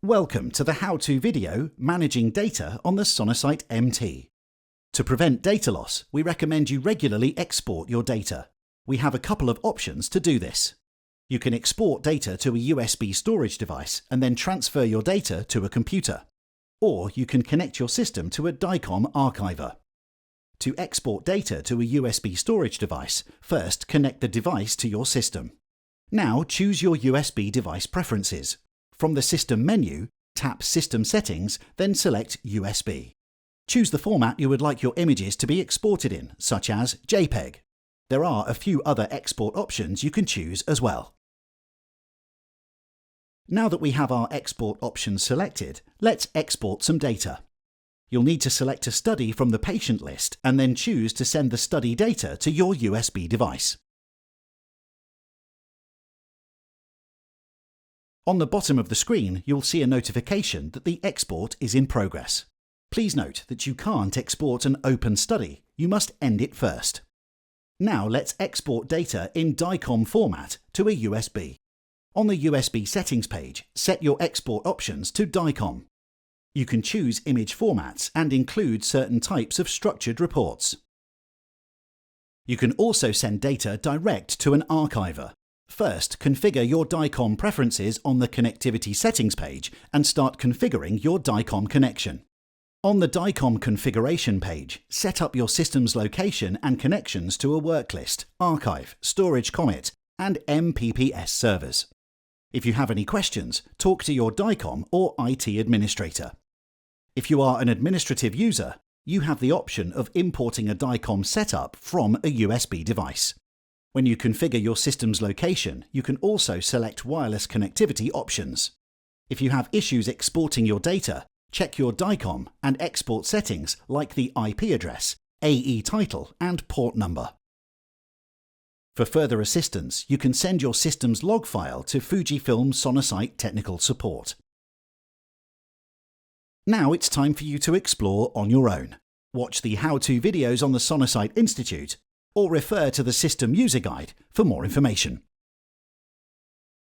Welcome to the how-to video managing data on the Sonosite MT. To prevent data loss, we recommend you regularly export your data. We have a couple of options to do this. You can export data to a USB storage device and then transfer your data to a computer. Or you can connect your system to a DICOM archiver. To export data to a USB storage device, first connect the device to your system. Now choose your USB device preferences. From the System menu, tap System Settings, then select USB. Choose the format you would like your images to be exported in, such as JPEG. There are a few other export options you can choose as well. Now that we have our export options selected, let's export some data. You'll need to select a study from the patient list and then choose to send the study data to your USB device. On the bottom of the screen, you'll see a notification that the export is in progress. Please note that you can't export an open study. You must end it first. Now let's export data in DICOM format to a USB. On the USB settings page, set your export options to DICOM. You can choose image formats and include certain types of structured reports. You can also send data direct to an archiver. First, configure your DICOM preferences on the Connectivity Settings page and start configuring your DICOM connection. On the DICOM configuration page, set up your system's location and connections to a worklist, archive, storage commit, and MPPS servers. If you have any questions, talk to your DICOM or IT administrator. If you are an administrative user, you have the option of importing a DICOM setup from a USB device. When you configure your system's location, you can also select wireless connectivity options. If you have issues exporting your data, check your DICOM and export settings like the IP address, AE title, and port number. For further assistance, you can send your system's log file to Fujifilm Sonosite Technical Support. Now it's time for you to explore on your own. Watch the how-to videos on the Sonosite Institute, or refer to the System User Guide for more information.